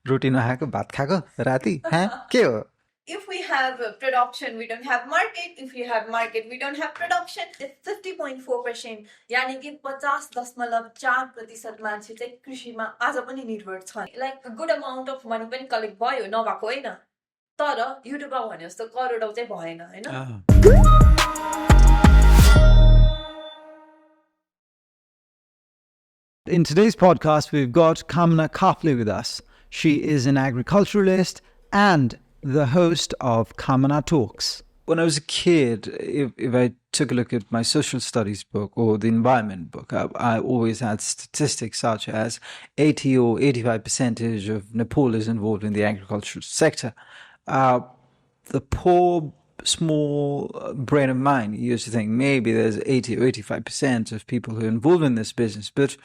रोटी नखाएको भात खाएको राति के हो If we have production, we don't have market. If we have market, we don't have production. It's 50.4%. यानी कि 50.4% मान्छे चाहिँ कृषिमा आज पनि निर्भर छन्. Like a good amount of money पनि कलेक्ट भयो नभएको होइन. तर युट्युबमा भने जस्तो करोडौँ चाहिँ भएन हैन. In today's podcast, we've got Kamana Kafle with us. She is an agriculturalist and the host of Kamana Talks. When I was a kid, if I took a look at my social studies book or the environment book, I always had statistics such as 80 or 85% of Nepal is involved in the agricultural sector. The poor, small brain of mine used to think maybe there's 80 or 85% of people who are involved in this business. But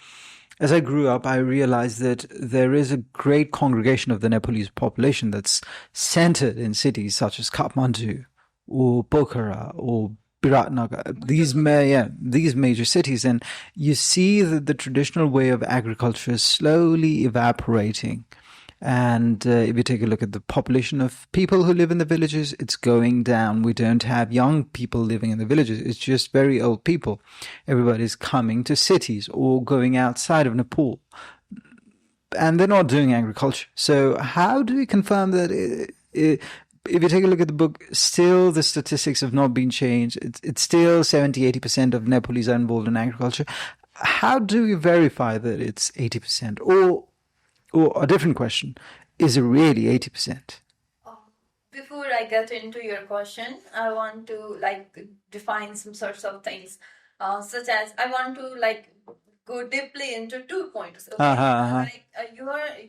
as I grew up, I realized that there is a great congregation of the Nepalese population that's centered in cities such as Kathmandu or Pokhara or Biratnagar, these major cities. And you see that the traditional way of agriculture is slowly evaporating. And if you take a look at the population of people who live in the villages, it's going down. We don't have young people living in the villages. It's just very old people. Everybody's coming to cities or going outside of Nepal. And they're not doing agriculture. So how do we confirm that if you take a look at the book, still the statistics have not been changed. It's still 70-80% of Nepalese are involved in agriculture. How do we verify that it's 80%? Or a different question, is it really 80%? Before I get into your question, I want to define some sorts of things, such as I want to go deeply into 2 points. Okay?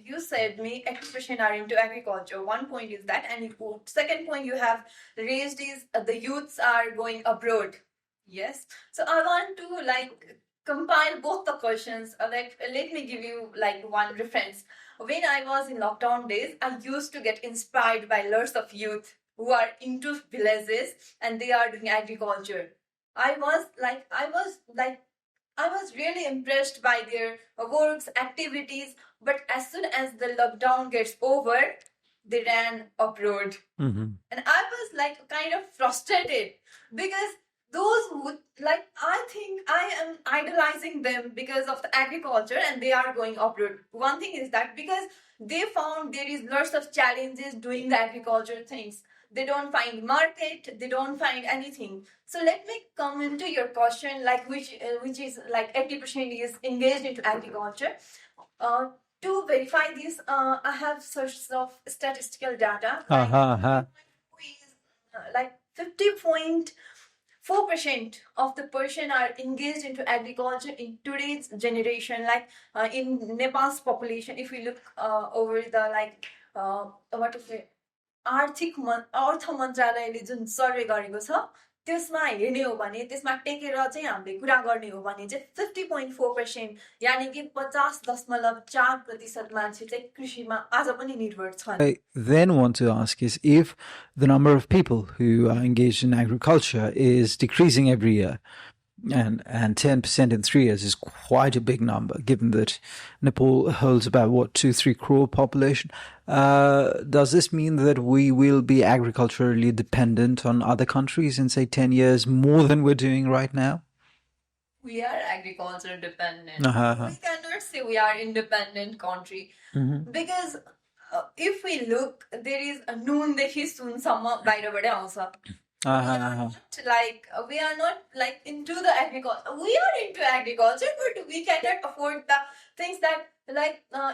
You said me 80% are into agriculture. 1 point is that, and second point you have raised is the youths are going abroad. Yes. So I want to compile both the questions. Let me give you one reference. When I was in lockdown days, I used to get inspired by lots of youth who are into villages and they are doing agriculture. I was really impressed by their works, activities. But as soon as the lockdown gets over, they ran abroad. Mm-hmm. And I was kind of frustrated because those who I think I am idolizing them because of the agriculture and they are going abroad. One thing is that because they found there is lots of challenges doing the agriculture things. They don't find market, they don't find anything. So let me come into your question, which is 80% is engaged into agriculture. To verify this, I have sources of statistical data. 50.4% of the person are engaged into agriculture in today's generation. In Nepal's population, if we look over the अर्थ मन्त्रालयले जुन survey गरेको छ त्यसमा हेर्ने हो भने त्यसमा टेकेर चाहिँ हामीले कुरा गर्ने हो भने चाहिँ 50.4% यानी कि 50.4% मान्छे चाहिँ कृषिमा आज पनि निर्भर छन्. I then want to ask is if the number of people who are engaged in agriculture is decreasing every year, and 10% in 3 years is quite a big number, given that Nepal holds about 2-3 crore population. Does this mean that we will be agriculturally dependent on other countries in say 10 years more than we're doing right now? We are agriculture dependent. We cannot say we are independent country because if we look, there is a noon देखि सुनसम्म बाहिरबाट आउँछ. We are not into the agriculture. We are into agriculture, but we cannot afford the things that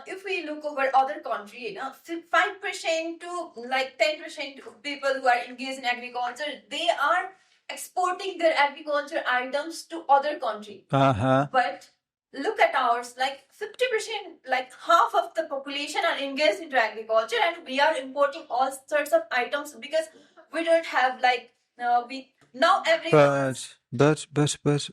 if we look over other country, 5% to 10% of people who are engaged in agriculture, they are exporting their agriculture items to other country. But look at ours, 50%, half of the population are engaged into agriculture, and we are importing all sorts of items because we don't have But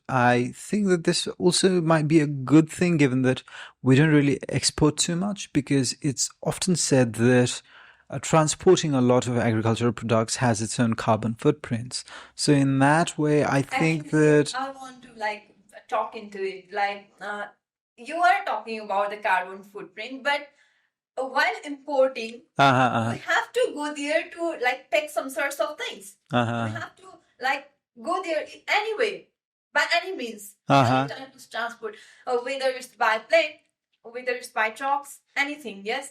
I think that this also might be a good thing, given that we don't really export too much, because it's often said that transporting a lot of agricultural products has its own carbon footprints. So in that way, I think that I want to talk into it. You are talking about the carbon footprint, but while importing, we have to go there to like take some sorts of things. We have to like go there anyway, by any means, any type of transport, whether it's by plane, whether it's by trucks, anything, yes.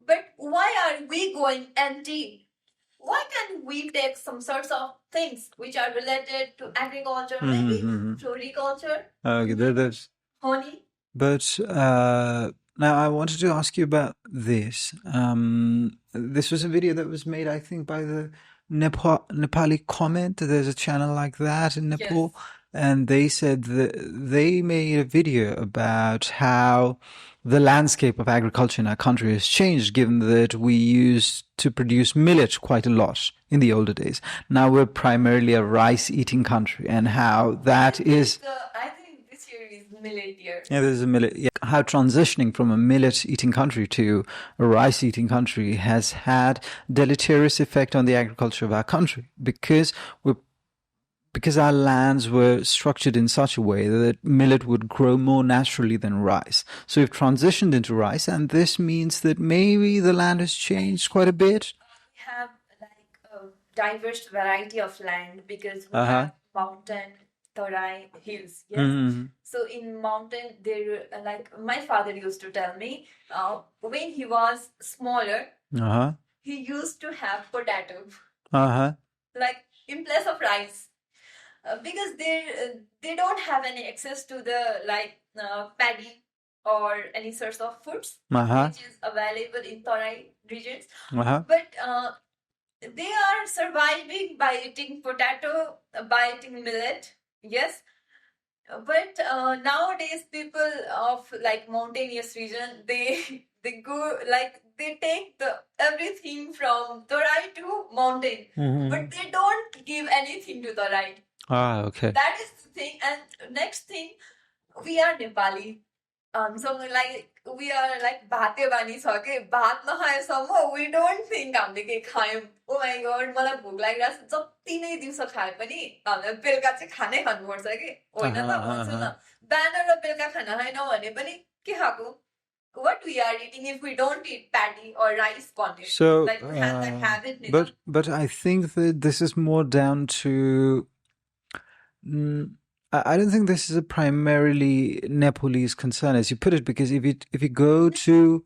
But why are we going empty? Why can't we take some sorts of things which are related to agriculture, maybe floriculture, honey? But now I wanted to ask you about this. This was a video that was made, I think, by the Nepali Comment. There's a channel like that in Nepal. Yes. And they said that they made a video about how the landscape of agriculture in our country has changed, given that we used to produce millet quite a lot in the older days. Now we're primarily a rice-eating country, and how that is... I think this year is millet year. Yeah, there's a millet. Yeah. How transitioning from a millet-eating country to a rice-eating country has had deleterious effect on the agriculture of our country, because our lands were structured in such a way that millet would grow more naturally than rice. So we've transitioned into rice, and this means that maybe the land has changed quite a bit. We have like a diverse variety of land, because we have mountain, Tarai, hills. Yes. So in mountain, there, like my father used to tell me, when he was smaller, he used to have potato, like in place of rice. Because they don't have any access to the like paddy or any sorts of foods which is available in Tarai regions. But they are surviving by eating potato, by eating millet. Yes. But nowadays people of like mountainous region, they go like they take everything from Tarai to mountain, but they don't give anything to Tarai. Okay. That is the thing. And next thing, we are Nepali. So like we are like bhate bani sake bhat nahaye samma we don't think hamle ke khayam. Oh my god, मलाई भोक लागिरहेछ जति नै दिउँसो खाए पनि हामीले बेलुका चाहिँ खानै खानुपर्छ के होइन त भन्छु न बिहान र बेलुका खाना खाएन भने पनि के खाएको what we are eating if we don't eat paddy or rice content. So like we have that habit. But I think that this is more down to I don't think this is a primarily Nepalese concern, as you put it, because if you go to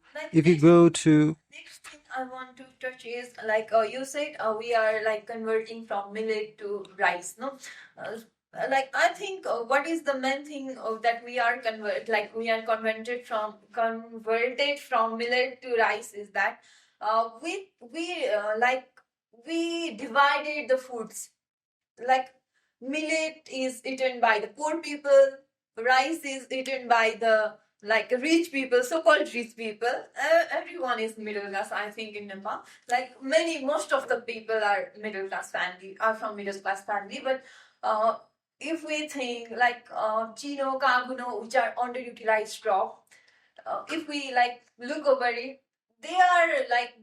next thing I want to touch is like you said we are like converting from millet to rice, no? Like I think what is the main thing that we are converted from millet to rice is that we divided the foods. Like millet is eaten by the poor people, rice is eaten by the like rich people, so-called rich people. Everyone is middle class, I think, in Nepal. Like most of the people are middle class family, are from middle class family. But if we think like chino, kaguno, which are underutilized crop, if we like look over it, they are like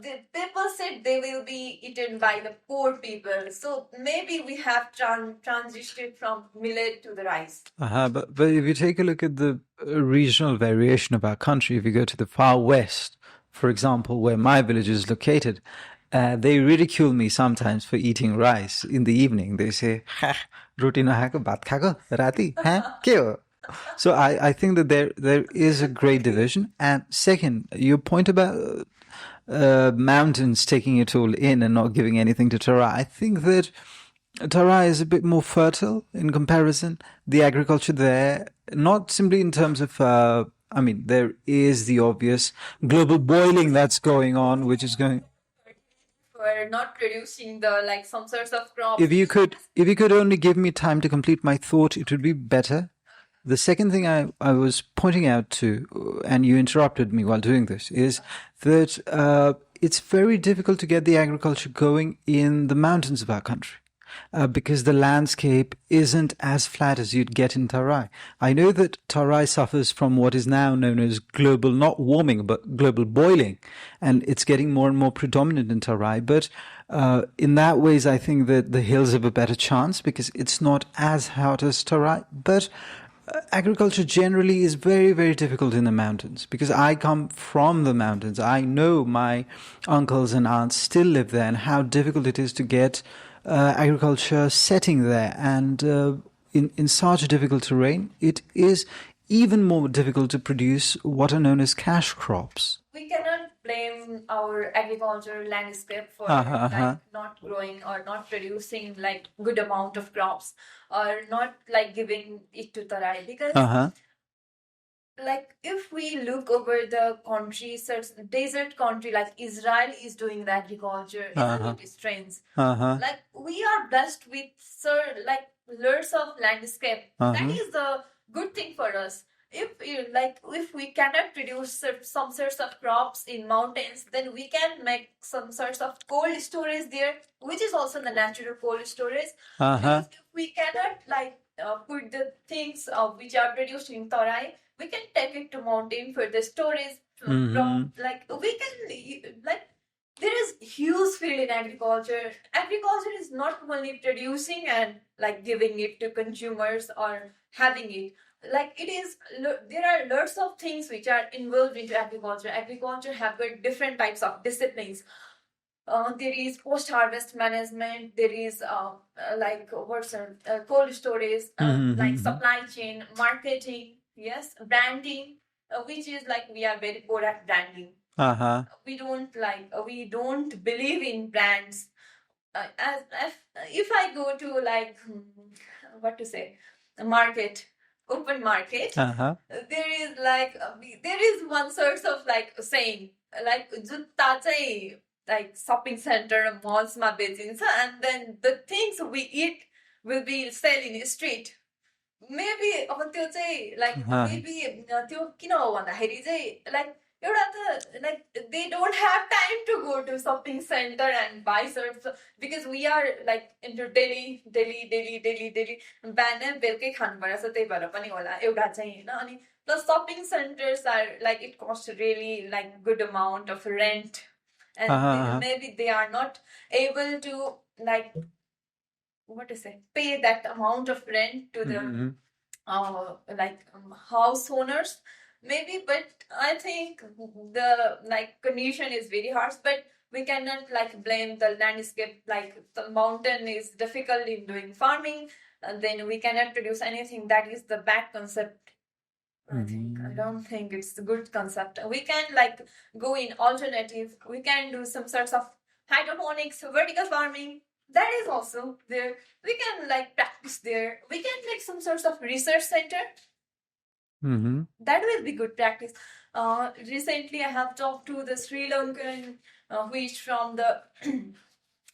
the people said they will be eaten by the poor people. So maybe we have transitioned from millet to the rice. But if you take a look at the regional variation of our country, if you go to the far west, for example, where my village is located, they ridicule me sometimes for eating rice in the evening. They say, "Roti nahako, bhat khako, rati, ke ho?" So I think that there is a great division. And second, your point about mountains taking it all in and not giving anything to Tarai. I think that Tarai is a bit more fertile in comparison. The agriculture there, not simply in terms of, there is the obvious global boiling that's going on, which is going... For not producing some sorts of crops. If you could only give me time to complete my thought, it would be better. The second thing I was pointing out to, and you interrupted me while doing this, is that it's very difficult to get the agriculture going in the mountains of our country because the landscape isn't as flat as you'd get in Tarai. I know that Tarai suffers from what is now known as global, not warming, but global boiling, and it's getting more and more predominant in Tarai. But in that ways, I think that the hills have a better chance because it's not as hot as Tarai. But agriculture generally is very, very difficult in the mountains because I come from the mountains. I know my uncles and aunts still live there and how difficult it is to get agriculture setting there. And in such a difficult terrain, it is even more difficult to produce what are known as cash crops. We cannot blame our agricultural landscape for like not growing or not producing like good amount of crops or not like giving it to Tarai because like if we look over the country, desert country like Israel is doing the agriculture in strains. Like we are blessed with like lots of landscape. That is the good thing for us. If we cannot produce some sorts of crops in mountains, then we can make some sorts of cold storage there, which is also the natural cold storage. Because if we cannot put the things which are produced in Tarai, we can take it to mountain for the storage. From we can there is huge field in agriculture. Agriculture is not only producing and like giving it to consumers or having it. Like it is, there are lots of things which are involved into agriculture. Agriculture have got different types of disciplines. There is post-harvest management. There is cold storage, like supply chain, marketing, yes, branding, which is like we are very poor at branding. We don't believe in brands. If I go to a market, open market, there is one source of saying jutta chai shopping center malls ma bechincha, and then the things we eat will be sold in the street. Maybe त्यो चाहिँ maybe त्यो किन हो भन्दाखेरि चाहिँ एउटा त they don't have time to go to shopping center and buy shirts because we are into daily बिहान बेलुकै खानु पर्छ त्यही भएर पनि होला एउटा चाहिँ हैन अनि plus shopping centers are it costs really good amount of rent and maybe they are not able to pay that amount of rent to the house owners maybe, but I think the condition is very harsh, but we cannot blame the landscape. The mountain is difficult in doing farming, and then we cannot produce anything. That is the bad concept. I don't think it's a good concept. We can go in alternative. We can do some sorts of hydroponics, vertical farming. That is also there. We can practice there. We can make some sorts of research center. That will be good practice. Recently, I have talked to the Sri Lankan who is from the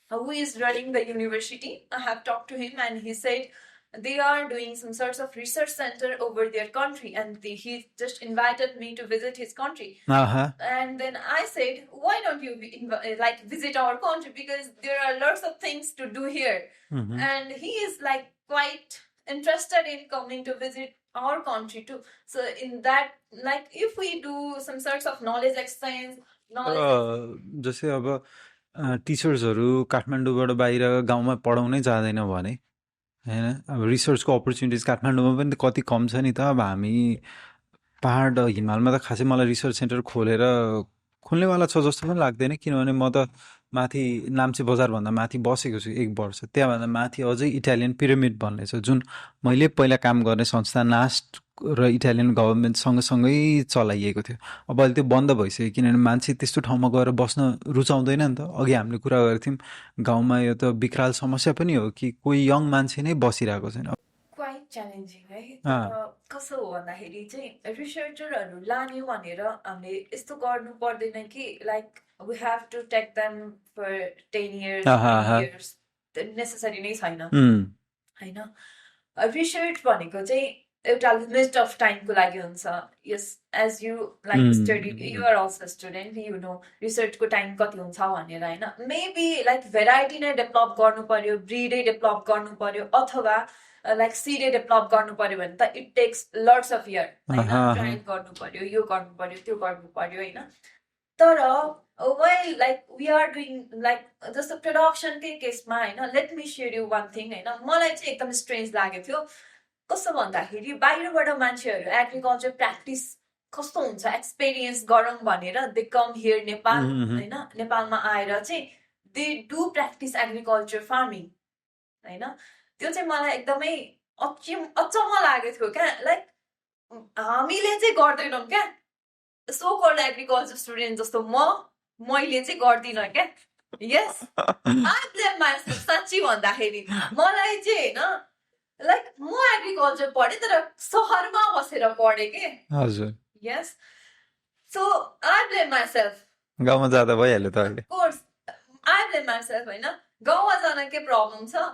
who is running the university. I have talked to him, and he said they are doing some sorts of research center over their country, and he just invited me to visit his country. And then I said, why don't you visit our country, because there are lots of things to do here. And he is quite interested in coming to visit our country too. So in that, if we do some sorts of knowledge exchange, जस्तै अब टिचर्सहरु काठमाडौँबाट बाहिर गाउँमा पढाउनै जाँदैन भने हैन अब रिसर्चको opportunities काठमाडौँमा पनि कति कम छ नि त अब हामी पहाड हिमालमा त खासै मलाई रिसर्च सेन्टर खोल्नेवाला छ जस्तो पनि लाग्दैन किनभने म त माथि नाम्चे बजार भन्दा माथि बसेको छु 1 वर्ष त्यहाँ भन्दा माथि अझै इटालियन पिरामिड भन्ने छ जुन मैले पहिला काम गर्ने संस्था नास्ट र इटालियन गभर्नमेन्ट सँगसँगै चलाइएको थियो अब अहिले त्यो बन्द भइसक्यो किनभने मान्छे त्यस्तो ठाउँमा गएर बस्न रुचाउँदैन नि त अघि हामीले कुरा गर्थ्यौं गाउँमा यो त विकराल समस्या पनि हो कि कोही यङ मान्छे नै बसिरहेको छैन क्वाइट च्यालेन्जिङ है कसो हो भन्दाखेरि चाहिँ रिसर्चरहरु लाने भनेर हामीले यस्तो गर्नु पर्दैन कि we have to take them for 10 years, 20 years. Necessary नै छैन हैन रिसर्च भनेको चाहिँ एउटा लिमिट अफ टाइमको लागि हुन्छ यस as you study you are also student you know रिसर्चको टाइम कति हुन्छ भनेर हैन मेबी भेराइटी नै डेभलप गर्नु पर्यो ब्रिडै डेभलप गर्नु पर्यो अथवा सिडै डेभलप गर्नु पर्यो भने त it takes lots of year हैन ट्रायल गर्नु पर्यो यो गर्नु पर्यो त्यो गर्नु पर्यो हैन तर while we are doing जस्तो प्रोडक्सनकै केसमा हैन let me share you one thing हैन मलाई चाहिँ एकदम स्ट्रेन्ज लागेको थियो कस्तो भन्दाखेरि बाहिरबाट मान्छेहरू एग्रिकल्चर प्र्याक्टिस कस्तो हुन्छ एक्सपिरियन्स गरौँ भनेर दे कम हियर नेपाल होइन नेपालमा आएर चाहिँ they do practice agriculture farming होइन त्यो चाहिँ मलाई एकदमै अचम्म लागेको थियो क्या लाइक हामीले चाहिँ गर्दैनौँ क्या सो कल्ड एग्रिकल्चर स्टुडेन्ट जस्तो मैले चाहिँ गर्दिनँ क्या यस आई ब्लेम माइसेल्फ साँच्ची भन्दाखेरि मलाई चाहिँ होइन लाइक म एग्रिकल्चर पढेँ तर सहरमा बसेर पढेँ के हजुर yes so I blame myself गाउँमा जाँदा भइहाल्यो त अहिले कोर्स आई ब्लेम माइसेल्फ होइन गाउँमा जान के प्रब्लम छ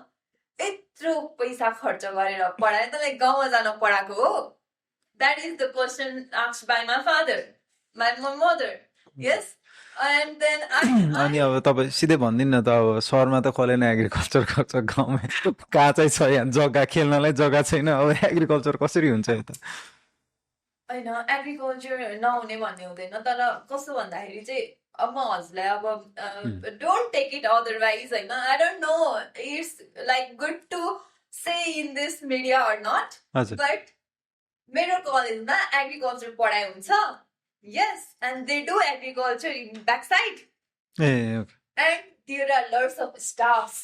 यत्रो पैसा खर्च गरेर पढाए त लाइक गाउँमा जान पढाएको हो that is the question asked by my father my mother yes and then अनि अब तपाईँ सिधै भनिदिनु न त अब सहरमा त कसले नै एग्रिकल्चर गर्छ गाउँमा कहाँ चाहिँ छ यहाँ जग्गा खेल्नलाई जग्गा छैन अब एग्रिकल्चर कसरी हुन्छ यो त होइन एग्रिकल्चर नहुने भन्ने हुँदैन तर कस्तो भन्दाखेरि चाहिँ अब म हजुरलाई अब डोन्ट टेक इट अदरवाइज होइन I don't know it's like good to say in this media or not but मेरो कलेजमा एग्रिकल्चर पढाइ हुन्छ yes and they do agriculture in backside okay. and there are lots of staffs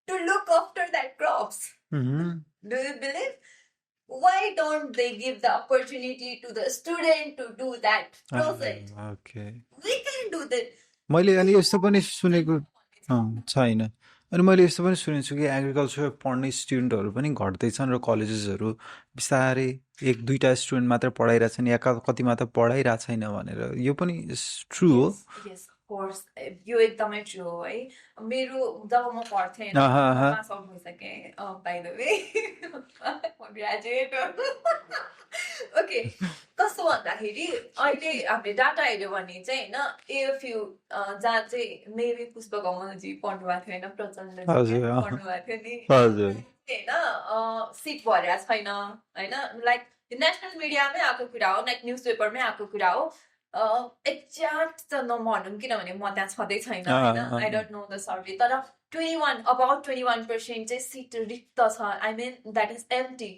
to look after that crops do you believe why don't they give the opportunity to the student to do that process okay we can do that मैले अनि यस्तो पनि सुनेको छैन अनि मैले यस्तो पनि सुनेको छु कि एग्रिकल्चर पढ्ने स्टुडेन्टहरू पनि घट्दैछन् र कलेजेसहरू बिस्तारै 1-2टा स्टुडेन्ट मात्र पढाइरहेछन् या कतिमा त पढाइरहेको छैन भनेर यो पनि ट्रु हो यस कोर्स यो एकदमै ट्रु हो है मेरो जब म पढ्थेँ पास आउट भइसकेँ by the way graduate okay कस्तो भन्दाखेरि अहिले हामीले डाटा हेऱ्यो भने चाहिँ होइन इफ यु जहाँ चाहिँ मेबी पुष्प कमलजी पढ्नु भएको थियो होइन प्रचण्डजी पढ्नु भएको थियो नि होइन सिट भरेको छैन होइन लाइक नेसनल मिडियामै आएको कुरा हो लाइक न्युज पेपरमै आएको कुरा हो एक्ज्याक्ट त नभनौँ किनभने म त्यहाँ छँदै छैन होइन I don't know the survey तर 21% चाहिँ सिट रिक्त छ I mean that is empty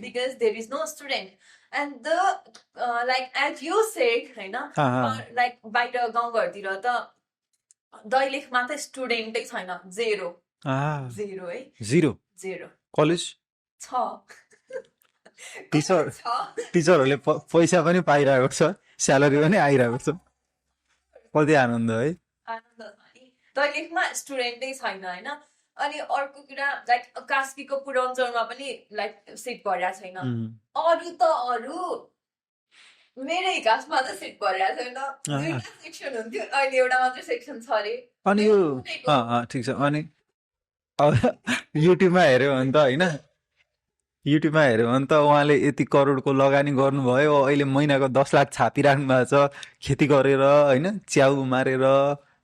because there is no student and the like as you said होइन like बाहिर गाउँघरतिर त दैलेखमा त स्टुडेन्टै छैन जेरो है जेरो कलेज छ टिचरहरूले पैसा पनि पाइरहेको छ स्यालेरी पनि आइरहेको छ कति आनन्द है आनन्द दैलेखमा स्टुडेन्टै छैन होइन अनि अर्को कुरा लाइक कास्कीको पुरञ्चरमा पनि लाइक सिट भरेको छैन अरू त अरू मेरो हिकासमा त सिट भरेको छैन 2टा सेक्सन हुन्थ्यो अहिले एउटा मात्रै सेक्सन छ अरे अनि यो ठिक छ अनि युट्युबमा हेऱ्यो भने त होइन युट्युबमा हेऱ्यो भने त उहाँले यति करोडको लगानी गर्नुभयो अहिले महिनाको 10 लाख छापिराख्नु भएको छ खेती गरेर होइन च्याउ मारेर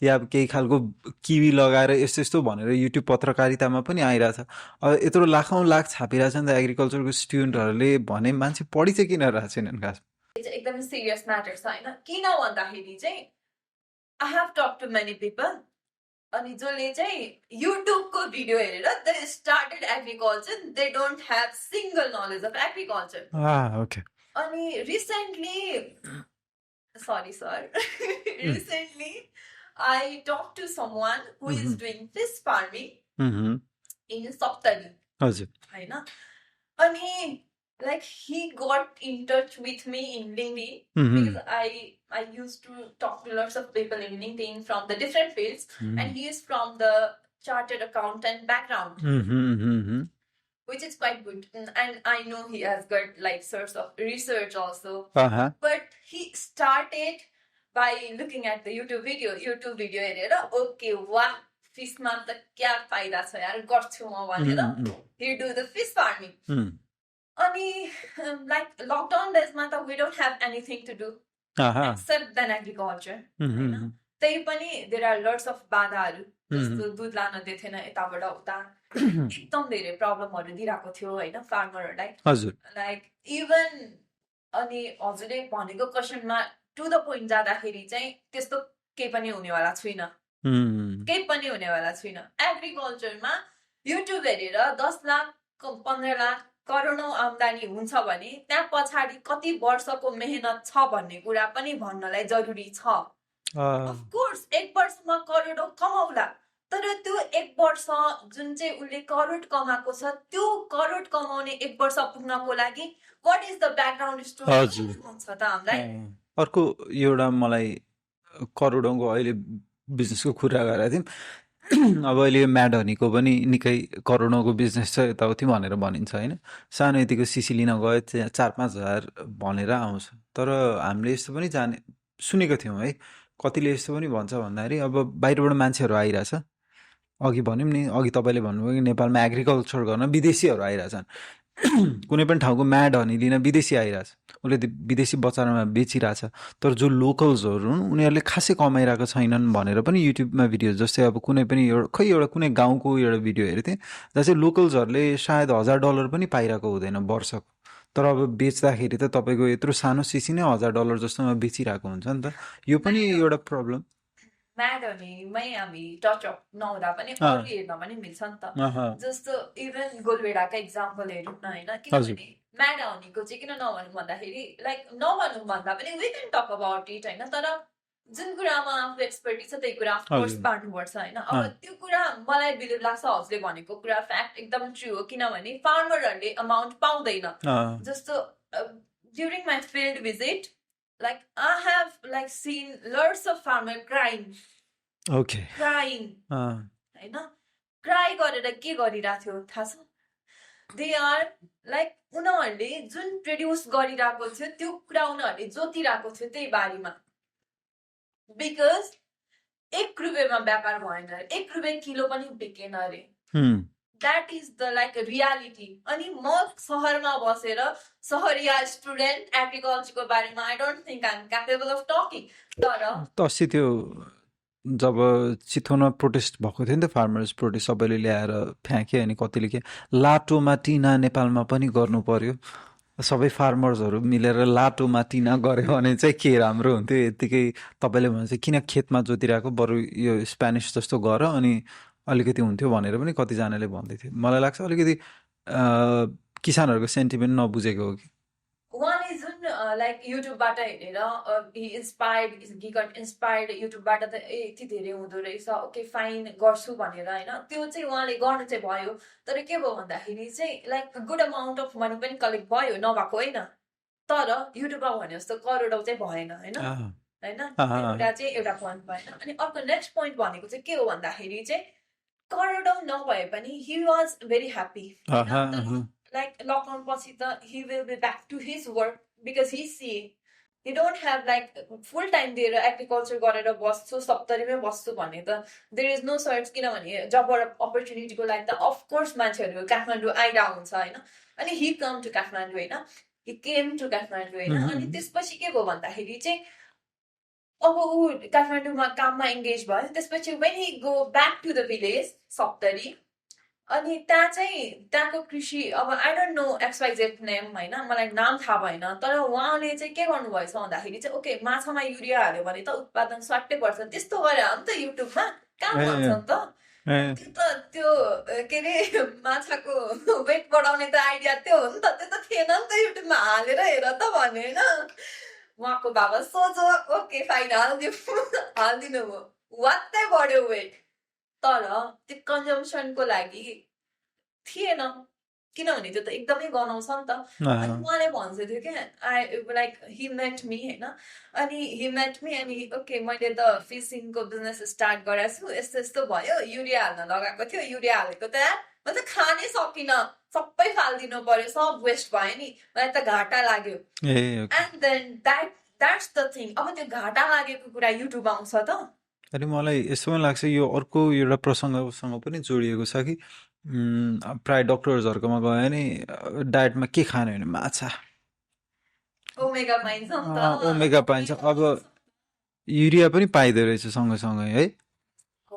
या केही खालको किवी लगाएर यस्तो यस्तो भनेर युट्युब पत्रकारितामा पनि आइरहेछ अब यत्रो लाखौँ लाख छापिरहेछ नि त एग्रिकल्चरको स्टुडेन्टहरूले भने मान्छे पढि चाहिँ किन रहेको छैनन् खास एकदमै सिरियस म्याटर छ होइन किन भन्दाखेरि चाहिँ I have talk to many people अनि जसले चाहिँ युट्युबको भिडियो हेरेर they started agriculture they don't have single knowledge of agriculture okay अनि recently sorry sir recently I talked to someone who is doing fish farming in Saptari. होइन अनि like he got in touch with me in LinkedIn because I used to talk to lots of people in LinkedIn from the different fields and he is from the chartered accountant background which is quite good and I know he has got like source of research also but he started by looking at the YouTube video हेरेर okay वाह फिसमा त क्या फाइदा छ यार गर्छु म भनेर he do the fish farming अनि like lockdown daysमा त we don't have anything to do except than agriculture त्यही पनि there are lots of बाधाहरू जस्तो दुध लान दिएथेन यताबाट उता एकदम धेरै प्रब्लमहरू दिइरहेको थियो होइन फार्मरहरूलाई लाइक इभन अनि हजुरले भनेको क्वेसनमा टु द पोइन्ट जाँदाखेरि चाहिँ त्यस्तो केही पनि हुनेवाला छुइनँ केही पनि हुनेवाला छुइनँ एग्रिकल्चरमा युट्युब हेरेर 10 लाख 15 लाख करोडौं आम्दानी हुन्छ भने त्यहाँ पछाडि कति वर्षको मेहनत छ भन्ने कुरा पनि भन्नलाई जरुरी छ। अफ कोर्स 1 वर्षमा करोडौं कमाउला, तर त्यो 1 वर्ष जुन चाहिँ उसले करोड कमाएको छ त्यो करोड कमाउने 1 वर्ष पुग्नको लागि what is the background story हुन्छ त हामीलाई। अर्को एउटा मलाई करोडौंको अहिले बिजनेसको कुरा गरेको थियौँ। अब अहिले म्याड हनीको पनि निकै करोडौंको बिजनेस छ यताउति भनेर भनिन्छ होइन। सानो यतिको सिसी लिन गयो 4-5 हजार भनेर आउँछ। तर हामीले यस्तो पनि सुनेको थियौँ है, कतिले यस्तो पनि भन्छ भन्दाखेरि अब बाहिरबाट मान्छेहरू आइरहेछ। अघि भन्यौँ नि, अघि तपाईँले भन्नुभयो कि नेपालमा एग्रिकल्चर गर्न विदेशीहरू आइरहेछन्। कुनै पनि ठाउँको म्याड हनी लिन विदेशी आइरहेछ, उसले विदेशी बजारमा बेचिरहेछ। तर जो लोकल्सहरू हुन् उनीहरूले खासै कमाइरहेको छैनन् भनेर पनि युट्युबमा भिडियो, जस्तै अब कुनै पनि एउटा कुनै गाउँको एउटा भिडियो हेरेको थिएँ जहाँ चाहिँ लोकल्सहरूले सायद $1000 पनि पाइरहेको हुँदैन वर्षको। तर अब बेच्दाखेरि त तपाईँको यत्रो सानो सिसी नै $1000 जस्तोमा बेचिरहेको हुन्छ नि त। यो पनि एउटा प्रब्लम। म्याड हनीमै हामी टच अप नहुँदा पनि अरू हेर्न पनि मिल्छ नि त। जस्तो इभन गोलभेडाको इक्जाम्पल हेरौँ न होइन, किनभने म्याड हनीको चाहिँ किन नभनौँ भन्दाखेरि लाइक नभनौँ भन्दा पनि we can talk about it होइन। तर जुन कुरामा आफू एक्सपर्टिज छ त्यही कुरा अफकोर्स बाँड्नुपर्छ होइन। अब त्यो कुरा मलाई बिलिभ लाग्छ हजुरले भनेको कुरा फ्याक्ट एकदम ट्रु हो, किनभने फार्मरहरूले अमाउन्ट पाउँदैन। जस्तो during my field visit, like I have like seen lots of farmer crying. Okay. Crying. होइन, क्राई गरेर के गरिरहेको थियो थाहा छ? They are like उनीहरूले जुन प्रड्युस गरिरहेको थियो त्यो कुरा उनीहरूले जोतिरहेको थियो त्यही बारीमा। बिकज 1 रुपियाँमा व्यापार भएन, 1 रुपियाँ किलो पनि बिकेन अरे। That is the like reality. अनि म सहरमा बसेर सहरिया स्टुडेन्ट एग्रिकल्चरको बारेमा I don't think I am capable of talking. तर अस्ति त्यो जब चितवनमा प्रोटेस्ट भएको थियो नि त, फार्मर्स प्रोटेस्ट, सबैले ल्याएर फ्याँके अनि कतिले के लाटोमा टिना नेपालमा पनि गर्नु पर्यो। सबै फार्मर्सहरू मिलेर लाटोमा टिना गऱ्यो भने चाहिँ के राम्रो हुन्थ्यो। यत्तिकै तपाईँले भन्छ किन खेतमा जोतिरहेको, बरु यो स्पेनिस जस्तो गर अनि अलिकति हुन्थ्यो भनेर पनि कतिजनाले भन्दै थियो। मलाई लाग्छ अलिकति किसानहरूको सेन्टिमेन्ट नबुझेको हो कि उहाँले जुन लाइक युट्युबबाट हेरेर हि गट इन्सपायर्ड युट्युबबाट त यति धेरै हुँदो रहेछ, ओके फाइन गर्छु भनेर होइन, त्यो चाहिँ उहाँले गर्नु चाहिँ भयो। तर के भयो भन्दाखेरि चाहिँ like good amount of money पनि कलेक्ट भयो, नभएको होइन। तर युट्युबमा भने जस्तो करोडौँ चाहिँ भएन होइन होइन। एउटा चाहिँ एउटा पोइन्ट भएन। अनि अर्को नेक्स्ट पोइन्ट भनेको चाहिँ के हो भन्दाखेरि चाहिँ करोडौँ नभए पनि he was very happy. Like lockdown पछि त he will be back to his work because he don't have like full time दिएर एग्रिकल्चर गरेर बस्छु 70मै बस्छु भन्ने त there is no such। किनभने जब अपर्च्युनिटीको लागि त अफकोर्स मान्छेहरू काठमाडौँ आइरहेको हुन्छ होइन। अनि he come to काठमाडौँ होइन, he came to काठमाडौँ होइन। अनि त्यसपछि के भयो भन्दाखेरि चाहिँ अब ऊ काठमाडौँमा काममा इङ्गेज भयो। त्यसपछि when he go back to the village 70, अनि त्यहाँ चाहिँ त्यहाँको कृषि, अब I don't no XYZ name होइन, मलाई नाम थाहा भएन। तर उहाँले चाहिँ के गर्नुभएछ भन्दाखेरि चाहिँ ओके माछामा युरिया हाल्यो भने त उत्पादन 60%, त्यस्तो गरे हो नि त युट्युबमा, कहाँ भन्छ नि त। त्यो के अरे माछाको वेट बढाउने त आइडिया त्यो हो नि त, त्यो त थिएन नि त युट्युबमा हालेर हेर त भने होइन। उहाँको बाबा सोझो ओके फाइन हालिदिनु भयो, वात्तै बढ्यो वेट। तर त्यो कन्जम्सनको लागि थिएन, किनभने त्यो त एकदमै गनाउँछ नि त। अनि उहाँले भन्छ थियो क्या I like he met me होइन, अनि हि मेट मी अनि ओके मैले त फिसिङको बिजनेस स्टार्ट गरेको छु, यस्तो यस्तो भयो, युरिया हाल्न लगाएको थियो, युरिया हालेको त म त खानै सकिनँ, सबै फालिदिनु पर्यो, सब वेस्ट भयो नि, मलाई त घाटा लाग्यो। And then that's the thing. अब त्यो घाटा लागेको कुरा युट्युब आउँछ त। अनि मलाई यस्तो पनि लाग्छ यो अर्को एउटा प्रसङ्गसँग पनि जोडिएको छ कि प्राय डक्टर्सहरूकोमा गयो भने डायटमा के खाने भने माछा, ओमेगा पाइन्छ नि त। ओमेगा पाइन्छ। अब युरिया पनि पाइँदो रहेछ सँगसँगै है,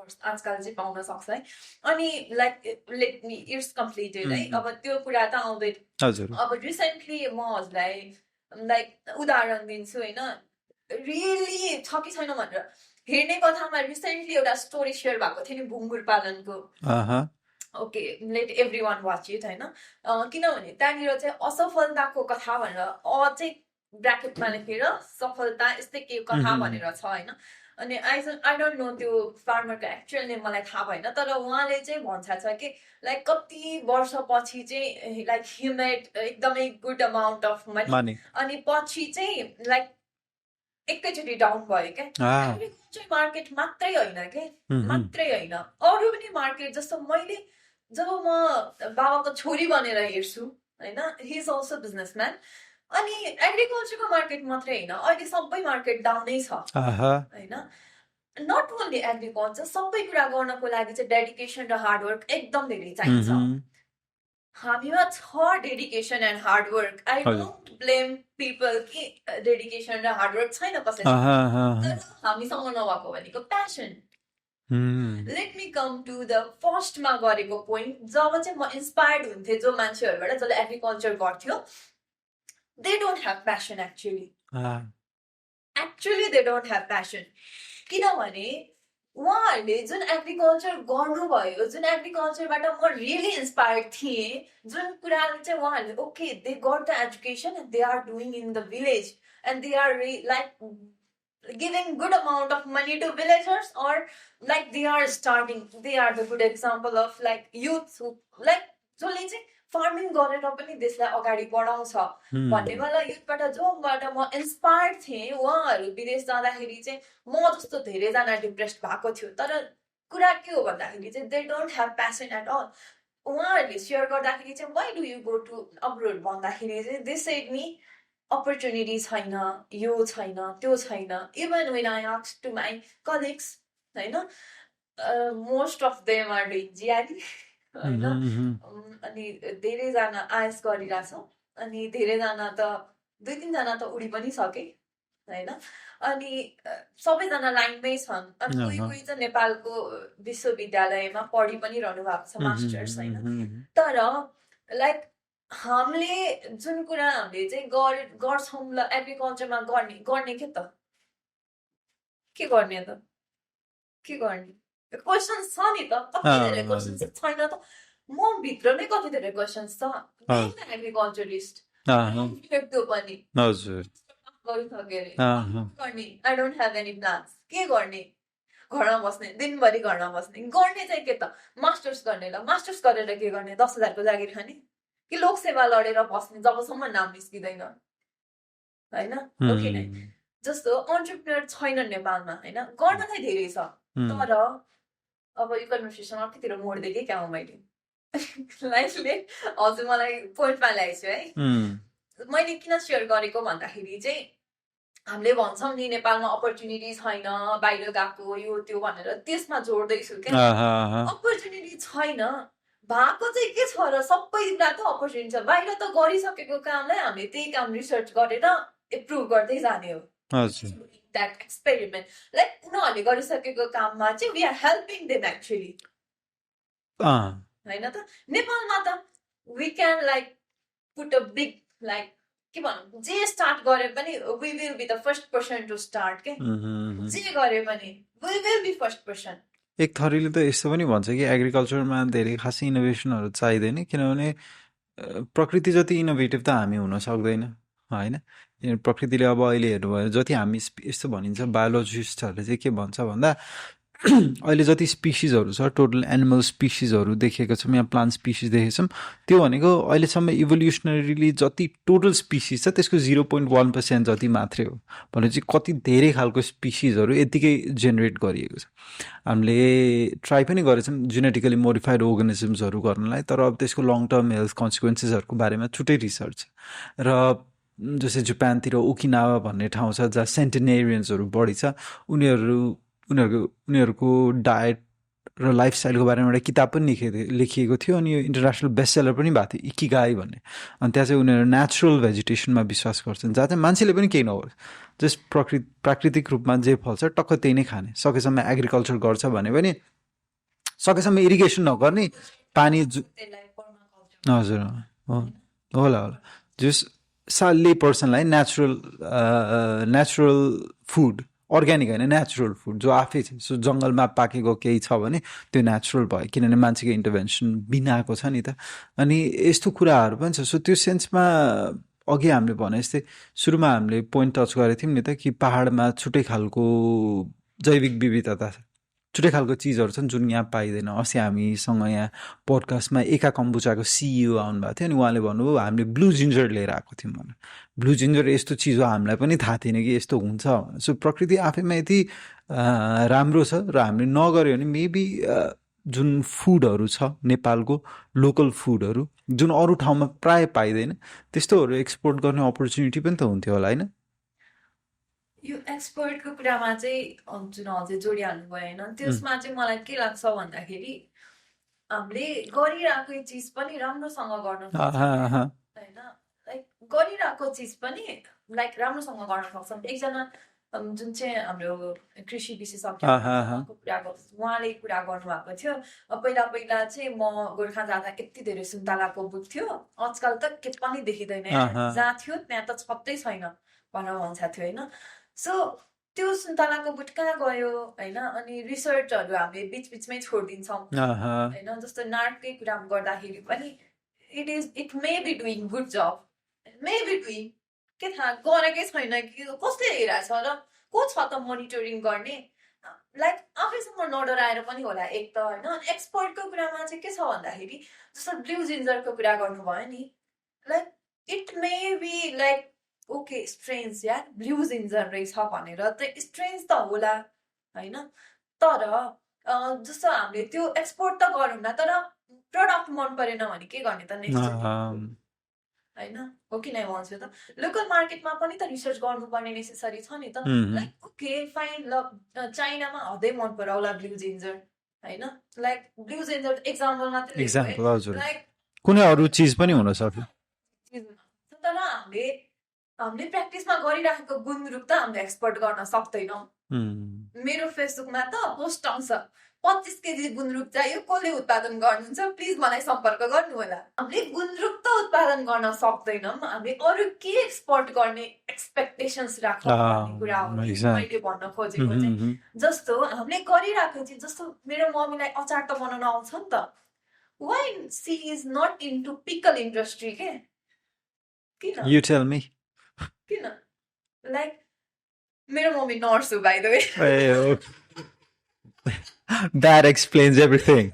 आजकल चाहिँ पाउन सक्छ है। अनि like let me it's completed है। अब त्यो कुरा त आउँदै हजुर। अब रिसेन्टली म हजुरलाई लाइक उदाहरण दिन्छु होइन, रियली छ कि छैन भनेर हेर्ने कथामा रिसेन्टली एउटा स्टोरी सेयर भएको थियो नि भुङ्गुर पालनको। Okay let every one watch it होइन किनभने त्यहाँनिर चाहिँ असफलताको कथा भनेर चाहिँ ब्राकेटमा लेखेर सफलता यस्तै के कथा भनेर छ होइन अनि आई डोन्ट नो त्यो फार्मरको एक्चुअल नेम मलाई थाहा भएन तर उहाँले चाहिँ भन्छ छ कि लाइक कति वर्षपछि चाहिँ लाइक ही मेड एकदमै गुड अमाउन्ट अफ मनी अनि पछि चाहिँ लाइक एकैचोटि डाउन भयो क्या एग्रिकल्चर मार्केट मात्रै होइन क्या मात्रै होइन अरू पनि मार्केट जस्तो मैले जब म बाबाको छोरी बनेर हेर्छु होइन हि इज अल्सो बिजनेसम्यान अनि एग्रिकल्चरको मार्केट मात्रै होइन अहिले सबै मार्केट डाउनै छ होइन नट ओन्ली एग्रिकल्चर सबै कुरा गर्नको लागि चाहिँ डेडिकेसन र हार्डवर्क एकदम धेरै चाहिन्छ हामीमा छ dedication and hard work I don't blame people कि डेडिकेसन र हार्डवर्क छैन कसैलाई तर हामीसँग नभएको भनेको passion let me come to the फर्स्टमा गरेको पोइन्ट जब चाहिँ म इन्सपायर्ड हुन्थेँ जो मान्छेहरूबाट जसले एग्रिकल्चर गर्थ्यो they don't have passion actually they don't have passion किनभने उहाँहरूले जुन एग्रिकल्चर गर्नुभयो जुन एग्रिकल्चरबाट म रियली इन्सपायर्ड थिएँ जुन कुराहरू चाहिँ उहाँहरूले okay they got the education and they are doing in the village and they are like giving good amount of money to villagers or like they are starting they are the good example of like youth who like जसले चाहिँ farming गरेर पनि देशलाई अगाडि बढाउँछ भन्ने मलाई युथबाट जोबाट म इन्सपायर्ड थिएँ उहाँहरू विदेश जाँदाखेरि चाहिँ म जस्तो धेरैजना डिप्रेस्ड भएको थियो तर कुरा के हो भन्दाखेरि चाहिँ they don't have passion at all उहाँहरूले सेयर गर्दाखेरि चाहिँ why do you go to abroad भन्दाखेरि चाहिँ दे सेड मी अपर्च्युनिटी छैन यो छैन त्यो छैन even when I ask to my colleagues होइन most of them are doing GRE होइन अनि धेरैजना आइएस गरिरहेछ अनि धेरैजना त 2-3जना त उडी पनि सके होइन अनि सबैजना लाइनमै छन् अनि कोही चाहिँ नेपालको विश्वविद्यालयमा पढि पनि रहनु भएको छ मास्टर्स होइन तर लाइक हामीले जुन कुरा हामीले चाहिँ गर्छौँ ल एग्रिकल्चरमा गर्ने के गर्ने त के गर्ने क्वेसन्स छ नि त कति धेरै क्वेसन्स छैन त म भित्र नै कति धेरै क्वेसन्स छ एग्रिकल्चरिस्ट त्यो पनि गर्ने I don't have any plans के गर्ने घरमा बस्ने दिनभरि घरमा बस्ने गर्ने चाहिँ के त मास्टर्स गर्ने ल मास्टर्स गरेर के गर्ने 10,000 को जागिर खाने कि लोकसेवा लडेर बस्ने जबसम्म नाम निस्किँदैन होइन ओके नै जस्तो एन्टरप्रेन्योर छैन नेपालमा होइन गर्न चाहिँ धेरै छ तर अब यो कन्भर्सेसन अर्कोतिर मोड्दै के क्या हो मैले लाइफले हजुर मलाई पोइन्टमा ल्याएछु है मैले किन सेयर गरेको भन्दाखेरि चाहिँ हामीले भन्छौँ नि नेपालमा अपर्च्युनिटी छैन बाहिर गएको यो त्यो भनेर त्यसमा जोड्दैछु क्या अपर्च्युनिटी छैन भएको चाहिँ के छ र सबै कुरा त अपर्च्युनिटी छ बाहिर त गरिसकेको कामलाई हामीले त्यही काम रिसर्च गरेर एप्रुभ गर्दै जाने हो द्याट एक्सपेरिमेन्ट लाइक उनीहरूले गरिसकेको काममा चाहिँ we are helping them actually होइन त नेपालमा त we can like put a big like के भनौँ जे स्टार्ट गरे पनि we will be the first person to start के जे गरे पनि we will be first person एक थरीले त यस्तो पनि भन्छ कि एग्रिकल्चरमा धेरै खास इनोभेसनहरू चाहिँदैन किनभने प्रकृति जति इनोभेटिभ त हामी हुन सक्दैन होइन प्रकृतिले अब अहिले हेर्नुभयो जति हामी यस्तो भनिन्छ बायोलोजिस्टहरूले चाहिँ के भन्छ भन्दा अहिले जति स्पिसिसहरू छ टोटल एनिमल स्पिसिसहरू देखेको छौँ यहाँ प्लान्ट स्पिसिस देखेको छौँ त्यो भनेको अहिलेसम्म इभोल्युसनरीली जति टोटल स्पिसिस छ त्यसको 0.1% जति मात्रै हो भनेपछि कति धेरै खालको स्पिसिसहरू यतिकै जेनेरेट गरिएको छ हामीले ट्राई पनि गरेछौँ जेनेटिकली मोडिफाइड अर्गानिजम्सहरू गर्नलाई तर अब त्यसको लङ टर्म हेल्थ कन्सिक्वेन्सेसहरूको बारेमा छुट्टै रिसर्च र जस्तै जापानतिर ओकिनावा भन्ने ठाउँ छ जहाँ सेन्टेनेरियन्सहरू बढी छ उनीहरूको डायट र लाइफस्टाइलको बारेमा एउटा किताब पनि लेखिएको थियो अनि यो इन्टरनेसनल बेस्ट सेलर पनि भएको थियो इकिगाई भन्ने अनि त्यहाँ चाहिँ उनीहरू नेचुरल भेजिटेसनमा विश्वास गर्छन् जहाँ चाहिँ मान्छेले पनि केही नहोस् जस्ट प्राकृतिक रूपमा जे फल्छ टक्क त्यही नै खाने सकेसम्म एग्रिकल्चर गर्छ भने पनि सकेसम्म इरिगेसन नगर्ने पानी हजुर होला जस ले पर्सनलाई नेचुरल फुड अर्ग्यानिक होइन नेचुरल फुड जो आफै छ सो जङ्गलमा पाकेको केही छ भने त्यो नेचुरल भयो किनभने मान्छेको इन्टरभेन्सन बिनाको छ नि त अनि यस्तो कुराहरू पनि छ सो त्यो सेन्समा अघि हामीले भने जस्तै सुरुमा हामीले पोइन्ट टच गरेको थियौँ नि त कि पहाडमा छुट्टै खालको जैविक विविधता छ छुट्टै खालको चिजहरू छन् जुन यहाँ पाइँदैन अस्ति हामीसँग यहाँ पोडकास्टमा एका कम्बुचाको सिइओ आउनुभएको थियो अनि उहाँले भन्नुभयो हामीले ब्लू जिन्जर लिएर आएको थियौँ भने ब्लू जिन्जर यस्तो चिज हो हामीलाई पनि थाहा थिएन कि यस्तो हुन्छ सो प्रकृति आफैमा यति राम्रो छ र हामीले नगर्यो भने मेबी जुन फुडहरू छ नेपालको लोकल फुडहरू जुन अरू ठाउँमा प्राय पाइँदैन त्यस्तोहरू एक्सपोर्ट गर्ने अपर्च्युनिटी पनि त हुन्थ्यो होला होइन यो एक्सपोर्टको कुरामा चाहिँ जुन हजुर जोडिहाल्नु भयो होइन त्यसमा चाहिँ मलाई के लाग्छ भन्दाखेरि हामीले गरिरहेको चिज पनि राम्रोसँग गर्न सक्छ होइन लाइक गरिरहेको चिज पनि लाइक राम्रोसँग गर्न सक्छौँ एकजना जुन चाहिँ हाम्रो कृषि विशेषज्ञ उहाँले कुरा गर्नुभएको थियो पहिला पहिला चाहिँ म गोर्खा जाँदा यति धेरै सुन्तलाको बुट थियो आजकल त के पनि देखिँदैन जहाँ थियो त्यहाँ त छँदै छैन भनेर भन्छ थियो होइन सो त्यो सुन्तलाको बुट कहाँ गयो होइन अनि रिसर्चहरू हामीले बिचबिचमै छोडिदिन्छौँ होइन जस्तो नार्ककै कुरा गर्दाखेरि पनि it may be doing good जब मे बी डुइङ के थाहा गरेकै छैन कि कसले हेरेको छ र को छ त मोनिटरिङ गर्ने लाइक आफैसँग नडराएर पनि होला एक त होइन एक्सपोर्टको कुरामा चाहिँ के छ भन्दाखेरि जस्तो ब्लू जिन्जरको कुरा गर्नुभयो नि like it may be like okay strange या ब्लू जिन्जर रहेछ भनेर त स्ट्रेन्ज त होला होइन तर जस्तो हामीले त्यो एक्सपोर्ट त गरौँ न तर प्रडक्ट मन परेन भने के गर्ने त नेक्स्ट होइन हो कि नै भन्छु त लोकल मार्केटमा पनि त रिसर्च गर्नुपर्ने नेसेसरी छ नि त लाइक ओके फाइन ल चाइनामा हदै मन पराउला ब्लू जिन्जर होइन लाइक ब्लू जिन्जर एक्जाम्पल मात्रै लाइक कुनै अरू चिज पनि हुन सक्छ तर हामीले प्र्याक्टिसमा गरिराखेको गुन्द्रुक त हामीले एक्सपोर्ट गर्न सक्दैनौँ मेरो फेसबुकमा त पोस्ट आउँछ 25 केजी गुन्द्रुक चाहियो कसले उत्पादन गर्नुहुन्छ प्लिज मलाई सम्पर्क गर्नु होला हामीले गुन्द्रुक त उत्पादन गर्न सक्दैनौँ हामीले अरू के एक्सपोर्ट गर्ने एक्सपेक्टेसन्स राख्नु भन्ने कुरा हो मैले भन्न खोजेको चाहिँ जस्तो हामीले गरिरहेको चाहिँ जस्तो मेरो मम्मीलाई अचार त बनाउन आउँछ नि त why she is not into pickle industry के किन यु टेल मी किन लाइक मेरो मम्मी नर्स हो by the way That explains everything.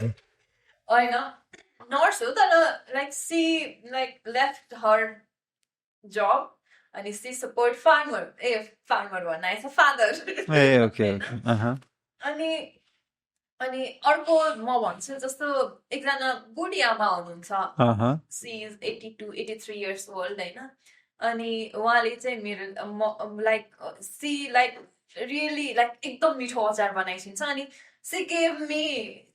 होइन नर्स हो तर like C like left her जब अनि सी सपोर्ट फार्मर भन्न आएछ फादर अनि अर्को म भन्छु जस्तो एकजना बुढी आमा हुनुहुन्छ सी इज 82-83 इयर्स ओल्ड होइन अनि उहाँले चाहिँ मेरो like C like really like एकदम मिठो अचार बनाइदिन्छ अनि सी गेभ मी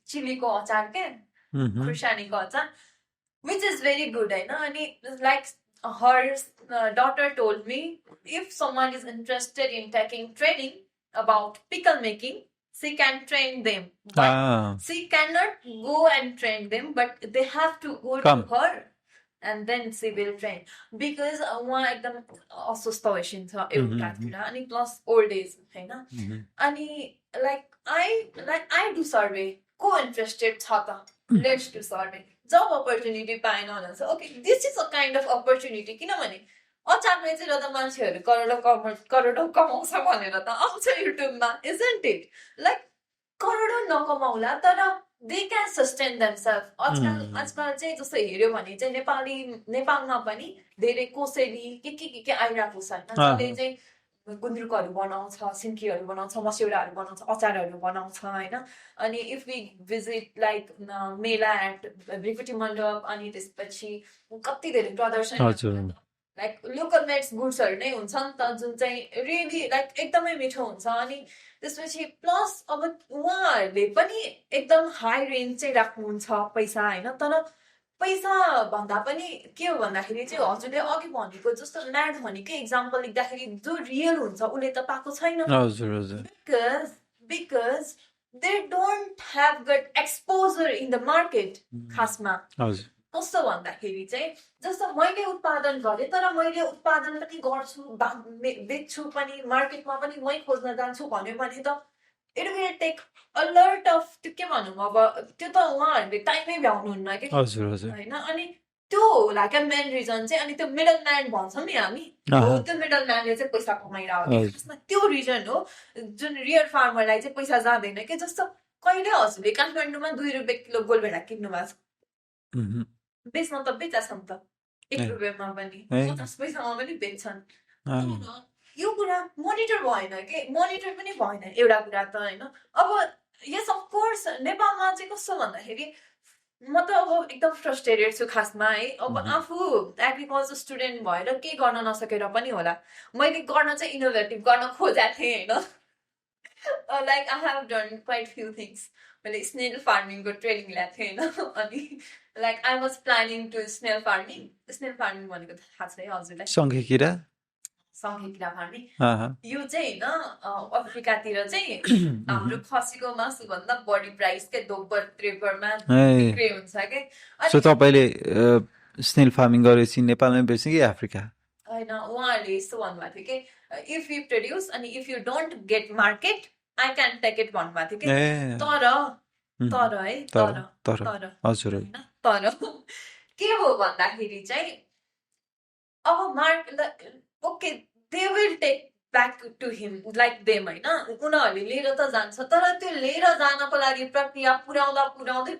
चिलीको अचार के खुर्सानीको अचार विच इज भेरी गुड होइन अनि like her daughter told me if someone is interested in taking training about pickle making she can train them but she cannot go and train them but they have to go to her and then she will train because उहाँ एकदम अस्वस्थ भइसक्छ एउटा कुरा अनि plus old age होइन अनि like I do survey को इन्ट्रेस्टेड छ त लेट्स डु सर्वे जब अपर्च्युनिटी पाएन भने okay this is a kind of opportunity किनभने अचार बेचेर त मान्छेहरू करोडौँ कमाउँछ भनेर त आउँछ युट्युबमा इजन्ट इट लाइक करोडौँ नकमाउला तर दे क्यान सस्टेन देमसेल्फ आजकल चाहिँ जस्तो हेऱ्यो भने चाहिँ नेपालमा पनि धेरै कोसेली के आइरहेको छ होइन जसले चाहिँ गुन्द्रुकहरू बनाउँछ सिन्कीहरू बनाउँछ मस्यौडाहरू बनाउँछ अचारहरू बनाउँछ होइन अनि इफ वी भिजिट लाइक मेला एट भृकुटी मण्डप अनि त्यसपछि कति धेरै प्रदर्शन लाइक लोकल मेड्स गुड्सहरू नै हुन्छ नि त जुन चाहिँ रियली लाइक एकदमै मिठो हुन्छ अनि त्यसपछि प्लस अब उहाँहरूले पनि एकदम हाई रेन्ज चाहिँ राख्नुहुन्छ पैसा होइन तर पैसा भन्दा पनि के हो भन्दाखेरि चाहिँ हजुरले अघि भनेको जस्तो ल्यान्ड भनेकै इक्जाम्पल लेख्दाखेरि जो रियल हुन्छ उसले त पाएको छैन because they don't have got exposure in the market खासमा कस्तो भन्दाखेरि चाहिँ जस्तो मैले उत्पादन गरेँ तर मैले उत्पादन पनि गर्छु बेच्छु पनि मार्केटमा पनि मै खोज्न जान्छु भन्यो भने त it will take a lot of त्यो के भनौँ अब त्यो त उहाँहरूले टाइमै भ्याउनुहुन्न कि होइन अनि त्यो होला क्या मेन रिजन चाहिँ अनि त्यो मिडल म्यान भन्छौँ नि हामी त्यो मिडल म्यानले चाहिँ पैसा कमाइरहेको त्यो रिजन हो जुन रियल फार्मरलाई चाहिँ पैसा जाँदैन कि जस्तो कहिले हजुरले काठमाडौँमा 2 रुपियाँ किलो गोलभेडा किन्नु भएको छ बेच्न त बेचाछन् त 1 रुपियाँमा पनि 50 पैसामा पनि बेच्छन् यो कुरा मोनिटर भएन कि मोनिटर पनि भएन एउटा कुरा त होइन अब यस अफकोर्स नेपालमा चाहिँ कस्तो भन्दाखेरि म त अब एकदम फ्रस्ट्रेटेड छु खासमा है अब आफू एग्रिकल्चर स्टुडेन्ट भएर केही गर्न नसकेर पनि होला मैले गर्न चाहिँ इनोभेटिभ गर्न खोजेको थिएँ होइन like I have done quite few things मैले स्नेल फार्मिङको ट्रेनिङ ल्याएको थिएँ होइन अनि like I was planning to snail farming भनेको थाहा छ है हजुरलाई सङ्खेकिरा फार्मिङ यो चाहिँ होइन अफ्रिकातिर चाहिँ हाम्रो खसीको मासु भन्दा बढी प्राइस के दोब्बर त्रिब्बरमा बिक्री हुन्छ के सो तपाईँले स्नेल फार्मिङ गरेपछि नेपालमै बेच्ने कि अफ्रिका होइन उहाँहरूले यस्तो भन्नुभएको थियो कि इफ यु प्रड्युस अनि if you don't get market I can take it भन्नुभएको थियो कि तर हजुर तर के हो भन्दाखेरि चाहिँ अब okay they will take back to him like them होइन उनीहरूले लिएर त जान्छ तर त्यो लिएर जानको लागि प्रक्रिया पुर्याउँदै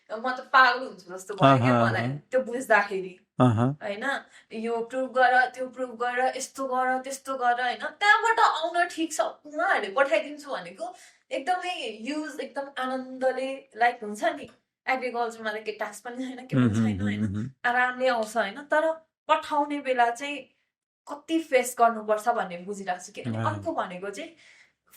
म त पागल हुन्छु जस्तो भयो क्या मलाई त्यो बुझ्दाखेरि होइन यो प्रुभ गर त्यो प्रुभ गर यस्तो गर त्यस्तो गर होइन त्यहाँबाट आउन ठिक छ उहाँहरूले पठाइदिन्छु भनेको एकदमै युज एकदम आनन्दले लाइक हुन्छ नि एग्रिकल्चरमा त के ट्याक्स पनि छैन के पनि छैन होइन आरामले आउँछ होइन तर पठाउने बेला चाहिँ कति फेस गर्नुपर्छ भन्ने बुझिरहेको छु कि अर्को भनेको चाहिँ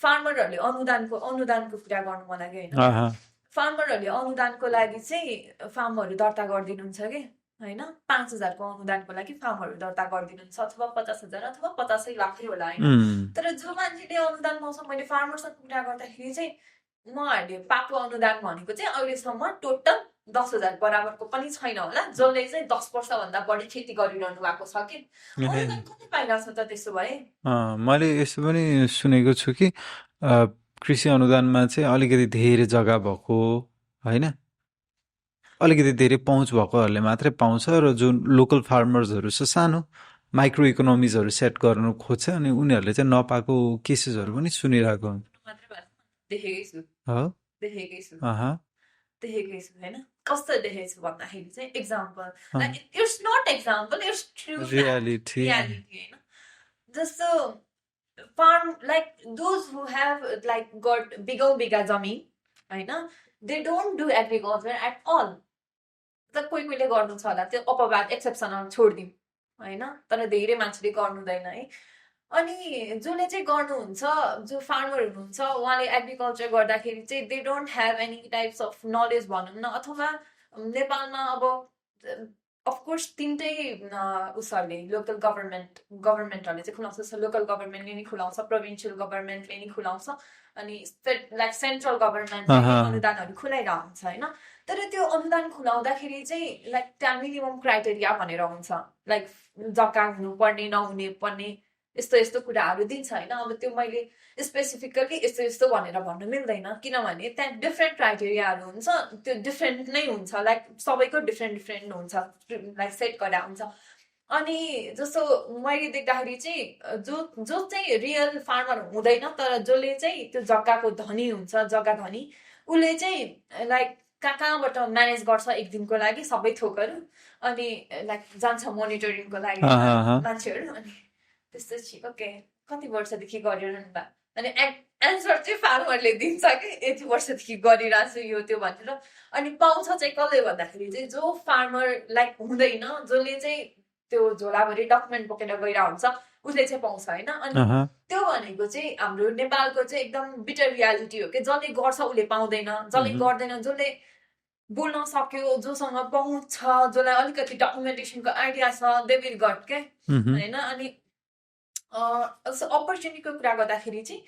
फार्मरहरूले अनुदानको कुरा गर्नु मन लाग्यो होइन फार्मरहरूले अनुदानको लागि चाहिँ फार्महरू दर्ता गरिदिनुहुन्छ कि होइन 5,000को अनुदानको लागि फार्महरू दर्ता गरिदिनुहुन्छ अथवा 50,000 अथवा 50 लाखै होला होइन तर जो मान्छेले अनुदान पाउँछ मैले फार्मरसँग कुरा गर्दाखेरि चाहिँ उहाँहरूले पाएको अनुदान भनेको चाहिँ अहिलेसम्म टोटल 10,000 बराबरको पनि छैन होला जसले चाहिँ 10 वर्षभन्दा बढी खेती गरिरहनु भएको छ कि अनुदान कति पाइरहेको छ त त्यसो भए मैले यस्तो पनि सुनेको छु कि कृषि अनुदानमा चाहिँ अलिकति धेरै जग्गा भएको होइन अलिकति धेरै पहुँच भएकोहरूले मात्रै पाउँछ र जुन लोकल फार्मर्सहरू छ सानो माइक्रो इकोनोमिजहरू सेट गर्नु खोज्छ अनि उनीहरूले चाहिँ नपाएको केसेसहरू पनि सुनिरहेको हुन्छ देखेकै छु होइन कस्तो देखेको छु भन्दाखेरि चाहिँ example it's not example it's true reality होइन जस्तो farm like those who have like got bigger जमिन होइन they don't do agriculture at all त कोहीले गर्नु छ होला त्यो अपवाद एक्सेप्सनल छोड्दिउँ होइन तर धेरै मान्छेले गर्नुहुँदैन है अनि जसले चाहिँ गर्नुहुन्छ जो फार्मर हुनुहुन्छ उहाँले एग्रिकल्चर गर्दाखेरि चाहिँ they don't have any types of knowledge भनौँ न अथवा नेपालमा अब अफकोर्स तिनटै उसहरूले लोकल गभर्मेन्टहरूले चाहिँ खुलाउँछ लोकल गभर्मेन्टले नि खुलाउँछ प्रोभिन्सियल गभर्मेन्टले नि खुलाउँछ अनि लाइक सेन्ट्रल गभर्मेन्टले अनुदानहरू खुलाइरहेको हुन्छ होइन तर त्यो अनुदान खुलाउँदाखेरि चाहिँ लाइक त्यहाँ मिनिमम क्राइटेरिया भनेर हुन्छ लाइक जग्गा हुनुपर्ने नहुने पर्ने यस्तो कुराहरू दिन्छ होइन अब त्यो मैले स्पेसिफिकली यस्तो भनेर भन्नु मिल्दैन किनभने त्यहाँ डिफ्रेन्ट क्राइटेरियाहरू हुन्छ त्यो डिफ्रेन्ट नै हुन्छ लाइक सबैको डिफ्रेन्ट हुन्छ लाइक सेट गरेर हुन्छ अनि जस्तो मैले देख्दाखेरि चाहिँ जो चाहिँ रियल फार्मर हुँदैन तर जसले चाहिँ त्यो जग्गाको धनी हुन्छ जग्गा धनी उसले चाहिँ लाइक कहाँबाट म्यानेज गर्छ एक दिनको लागि सबै थोकहरू अनि लाइक जान्छ मोनिटरिङको लागि मान्छेहरू अनि त्यस्तो चाहिँ ओके कति वर्षदेखि गरिरहनु भयो अनि एन्सर चाहिँ फार्मरले दिन्छ कि यति वर्षदेखि गरिरहेको छु यो त्यो भनेर अनि पाउँछ चाहिँ कसले भन्दाखेरि चाहिँ जो फार्मर लाइक हुँदैन जसले चाहिँ त्यो झोलाभरि डकुमेन्ट बोकेर गइरहेको हुन्छ उसले चाहिँ पाउँछ होइन अनि त्यो भनेको चाहिँ हाम्रो नेपालको चाहिँ एकदम बिटर रियालिटी हो कि जसले गर्छ उसले पाउँदैन जसले गर्दैन जसले बोल्न सक्यो जोसँग पहुँच छ जसलाई अलिकति डकुमेन्टेसनको आइडिया छ दे विल गट के होइन अनि अपर्च्युनिटीको कुरा गर्दाखेरि चाहिँ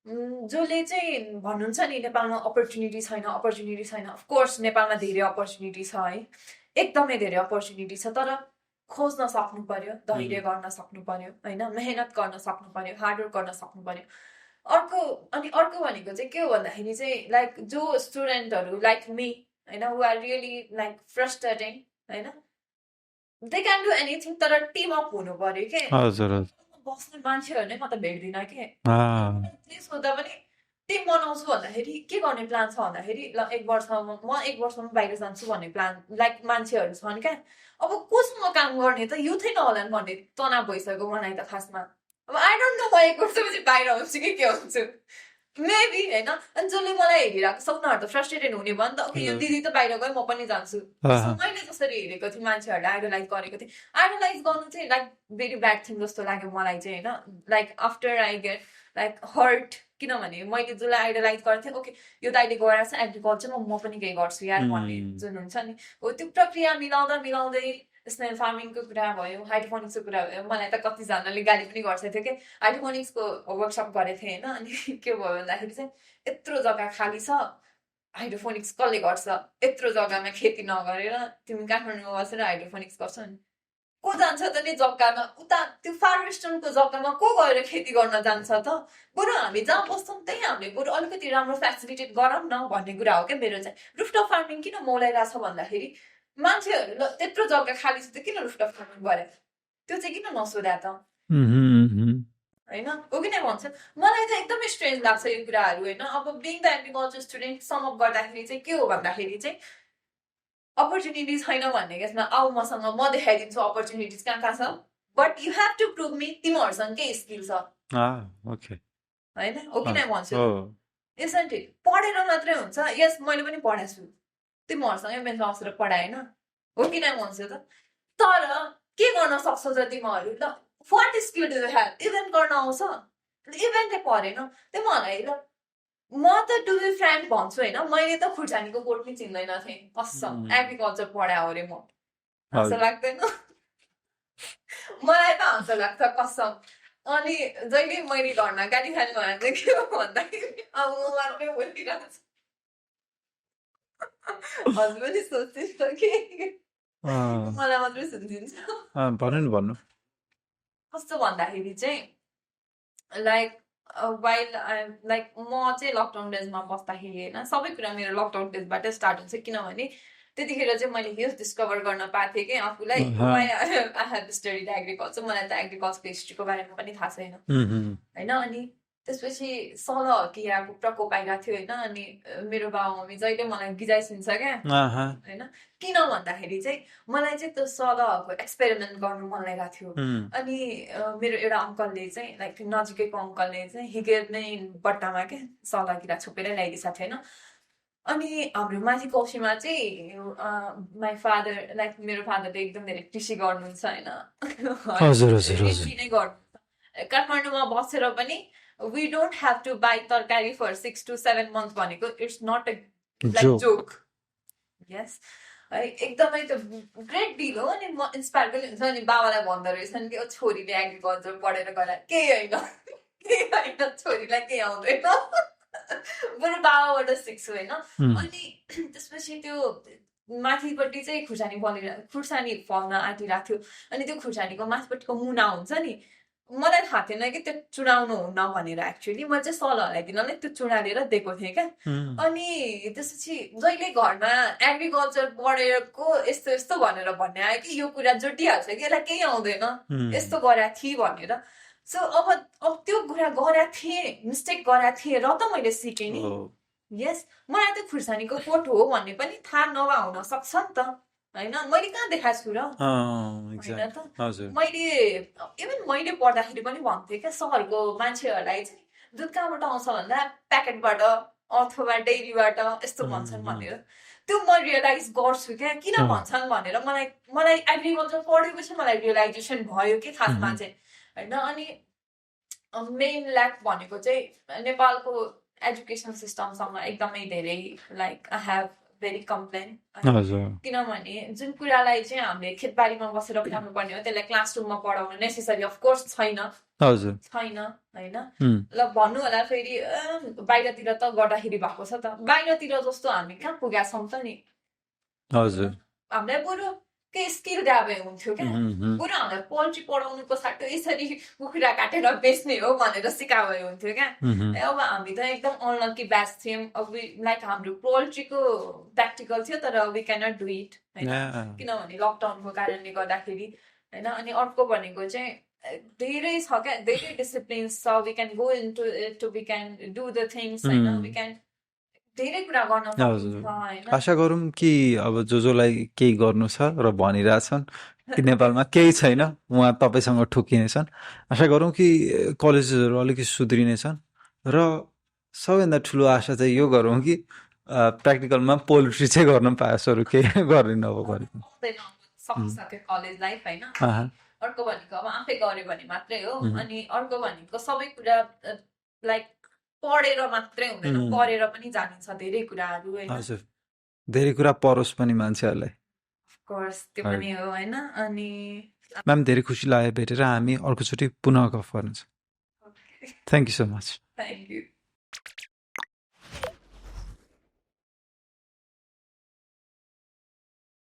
जसले चाहिँ भन्नुहुन्छ नि नेपालमा अपर्च्युनिटी छैन अफकोर्स नेपालमा धेरै अपर्च्युनिटी छ है एकदमै धेरै अपर्च्युनिटी छ तर खोज्न सक्नु पर्यो धैर्य गर्न सक्नु पर्यो होइन मेहनत गर्न सक्नु पर्यो हार्डवर्क गर्न सक्नु पर्यो अर्को भनेको चाहिँ के हो भन्दाखेरि चाहिँ लाइक जो स्टुडेन्टहरू लाइक मी होइन हु आर रियली लाइक फ्रस्ट्रेटिङ होइन दे क्यान डु एनिथिङ तर टिम अप हुनु पर्यो के बस्ने मान्छेहरू नै म त भेट्दिनँ के प्लिज सोद्धा पनि टिम बनाउँछु भन्दाखेरि के गर्ने प्लान छ भन्दाखेरि ल म एक वर्षमा बाहिर जान्छु भन्ने प्लान लाइक मान्छेहरू छन् क्या अब कोसँग काम गर्ने त युथै नहोला भन्ने तनाव भइसक्यो मलाई त खासमा अब आई डोन्ट नो म एक वर्षपछि बाहिर आउँछु कि के हुन्छु मेबी होइन अनि जसले मलाई हेरिरहेको छ उनीहरू त फ्रस्ट्रेटेड हुने भयो नि त ओके यो दिदी त बाहिर गयो म पनि जान्छु मैले जसरी हेरेको थिएँ मान्छेहरूलाई आइडलाइज गरेको थिएँ आइडलाइज गर्नु चाहिँ लाइक भेरी ब्याड थिङ जस्तो लाग्यो मलाई चाहिँ होइन like after I get like hurt किनभने मैले जसलाई आइडलाइज गरेको थिएँ ओके यो त अहिले गएर छ एग्रिकल्चरमा म पनि केही गर्छु यार भन्ने जुन हुन्छ नि हो त्यो प्रक्रिया मिलाउँदै स्नेल फार्मिङको कुरा भयो हाइड्रोपोनिक्सको कुरा भयो मलाई त कतिजनाले गाली पनि गर्छ थियो कि हाइड्रोपोनिक्सको वर्कसप गरेको थिएँ होइन अनि के भयो भन्दाखेरि चाहिँ यत्रो जग्गा खाली छ हाइड्रोपोनिक्स कसले गर्छ यत्रो जग्गामा खेती नगरेर तिमी काठमाडौँमा बसेर हाइड्रोपोनिक्स गर्छ नि को जान्छ त नि जग्गामा उता त्यो फार वेस्टर्नको जग्गामा को गएर खेती गर्न जान्छ त बरु हामी जहाँ बस्छौँ त्यही हामीले बरु अलिकति राम्रो फेसिलिटेट गरौँ न भन्ने कुरा हो क्या मेरो चाहिँ रुफटप फार्मिङ किन मौलाइरहेछ भन्दाखेरि मान्छेहरू ल त्यत्रो जग्गा खाली छ त किन रुफटप फार्मिङ गरे त्यो चाहिँ किन नसोधा त होइन हो कि नै भन्छ मलाई त एकदमै स्ट्रेन्ज लाग्छ यो कुराहरू होइन अब being the agriculture student sum up गर्दाखेरि चाहिँ के हो भन्दाखेरि चाहिँ अपर्च्युनिटी छैन भन्ने यसमा आऊ मसँग म देखाइदिन्छु अपर्च्युनिटिज कहाँ छ but you have to prove me तिमीहरूसँग के स्किल छ होइन हो कि नै भन्छु यसरी पढेर मात्रै हुन्छ यस मैले पनि पढाएको छु तिमीहरूसँगै मेरो बसेर पढाएन हो कि नै भन्छु त तर के गर्न सक्छौ त तिमीहरू ल what skill do you have event गर्न आउँछ इभेन्टै पढेन तिमीहरूलाई ल म त टु बी फ्रेन्ड भन्छु होइन मैले त खुर्सानीको बोट पनि चिन्दैन थिएँ कसम एग्रिकल्चर पढायो अरे म हाँसो लाग्दैन मलाई त हाँसो लाग्छ कसम अनि जहिले मैले घरमा गाली खाने भनेर चाहिँ के हो भन्दाखेरि अब म मात्रै बोलिरहेको छु हस्बेन्डले सोच्छ कि मलाई मात्रै सुनिदिन्छ भन्नु कस्तो भन्दाखेरि चाहिँ लाइक वाइल लाइक म चाहिँ लकडाउन डेजमा बस्दाखेरि होइन सबै कुरा मेरो लकडाउन डेजबाटै स्टार्ट हुन्छ किनभने त्यतिखेर चाहिँ मैले यो डिस्कभर गर्न पाएको थिएँ कि आफूलाई आई हेभ स्टडिड एग्रिकल्चर मलाई त एग्रिकल्चरको हिस्ट्रीको बारेमा पनि थाहा छैन होइन अनि त्यसपछि सलहकियाको प्रकोप आइरहेको थियो होइन अनि मेरो बाबा मम्मी जहिले मलाई गिजाइसिन्छ क्या होइन किन भन्दाखेरि चाहिँ मलाई चाहिँ त्यो सलहको एक्सपेरिमेन्ट गर्नु मन लागेको थियो अनि मेरो एउटा अङ्कलले चाहिँ लाइक नजिकैको अङ्कलले चाहिँ हिगेर नै बट्टामा क्या सलह किरा छोपेर ल्याइदिएको थियो होइन अनि हाम्रो माथि कौशीमा चाहिँ माई फादर लाइक मेरो फादरले एकदम धेरै कृषि गर्नुहुन्छ होइन कृषि नै गर्नुहुन्छ काठमाडौँमा बसेर पनि we don't have to buy तरकारी for 6 to 7 months भनेको it's not a like joke yes एकदमै त्यो ग्रेट डिल हो अनि म इन्सपायर पनि हुन्छ अनि बाबालाई भन्दो रहेछ नि कि छोरीले एग्रिकल्चर पढेर गएर केही होइन छोरीलाई केही आउँदैन बरु बाबाबाट सिक्छु होइन अनि त्यसपछि त्यो माथिपट्टि चाहिँ खुर्सानी फल्न आँटिरहेको थियो अनि त्यो खुर्सानीको माथिपट्टिको मुना हुन्छ नि मलाई थाहा थिएन कि त्यो चुडाउनु हुन्न भनेर एक्चुअली मैले चाहिँ सलहलाई दिनलाई त्यो चुडालेर दिएको थिएँ क्या अनि त्यसपछि जहिले घरमा एग्रिकल्चर पढेको यस्तो यस्तो भनेर भन्ने आयो कि यो कुरा जोटिहाल्छ कि यसलाई केही आउँदैन यस्तो गरेको थिएँ भनेर सो अब त्यो कुरा गरेको थिएँ मिस्टेक गरेको थिएँ र त मैले सिकेँ नि यस मलाई त खुर्सानीको पोट हो भन्ने पनि थाहा नभए हुन सक्छ नि त होइन मैले कहाँ देखाएको छु र होइन त मैले पढ्दाखेरि पनि भन्थेँ क्या सहरको मान्छेहरूलाई चाहिँ दुध कहाँबाट आउँछ भन्दा प्याकेटबाट अथवा डेरीबाट यस्तो भन्छन् भनेर त्यो म रियलाइज गर्छु क्या किन भन्छन् भनेर मलाई एग्रिकल्चर पढेपछि मलाई रियलाइजेसन भयो कि खासमा चाहिँ होइन अनि मेन ल्याक भनेको चाहिँ नेपालको एजुकेसन सिस्टमसँग एकदमै धेरै like I have very complain हजुर किनभने जुन कुरालाई चाहिँ हामीले खेतबारीमा बसेर पढाउनु पर्ने हो त्यसलाई क्लासरुममा पढाउनु नेसेसरी अफकोर्स छैन हजुर होइन होइन ल भन्नु होला फेरि बाहिरतिर त गर्दाखेरि भएको छ त बाहिरतिर जस्तो हामी कहाँ पुगेका छौँ त नि हजुर हामीलाई बरु के स्किल गाभे हुन्थ्यो क्या बरु हामीलाई पोल्ट्री पढाउनुको साटो यसरी कुखुरा काटेर बेच्ने हो भनेर सिकाए हुन्थ्यो क्या अब हामी त एकदम अनलकी ब्याच थियौँ अब लाइक हाम्रो पोल्ट्रीको प्र्याक्टिकल थियो तर वी क्यानट डु इट होइन किनभने लकडाउनको कारणले गर्दाखेरि होइन अनि अर्को भनेको चाहिँ धेरै छ क्या धेरै डिसिप्लिन्स छ we can go into it we can do the things होइन वी क्यान धेरै कुरा गर्न हजुर आशा गरौँ कि अब जसलाई केही गर्नु छ र भनिरहेछन् कि नेपालमा केही छैन उहाँ तपाईँसँग ठोकिनेछन् आशा गरौँ कि कलेजेसहरू अलिकति सुध्रिनेछन् र सबैभन्दा ठुलो आशा चाहिँ यो गरौँ कि प्र्याक्टिकलमा पोल्ट्री चाहिँ गर्न पाओस् अरू केही गर्ने नभए सकिसक्यो कलेज लाइफ होइन अर्को भनेको अब आफै गऱ्यो भने मात्रै हो अनि अर्को भनेको सबै कुरा लाइक पढेर मात्रै हुँदैन पढेर पनि जानिन्छ धेरै कुराहरू होइन धेरै कुरा परोस् पनि मान्छेहरूलाई कोर्स त्यो पनि हो होइन अनि म्याम धेरै खुसी लाग्यो भेटेर हामी अर्कोचोटि पुनः गफ गर्नेछौँ thank you so much thank you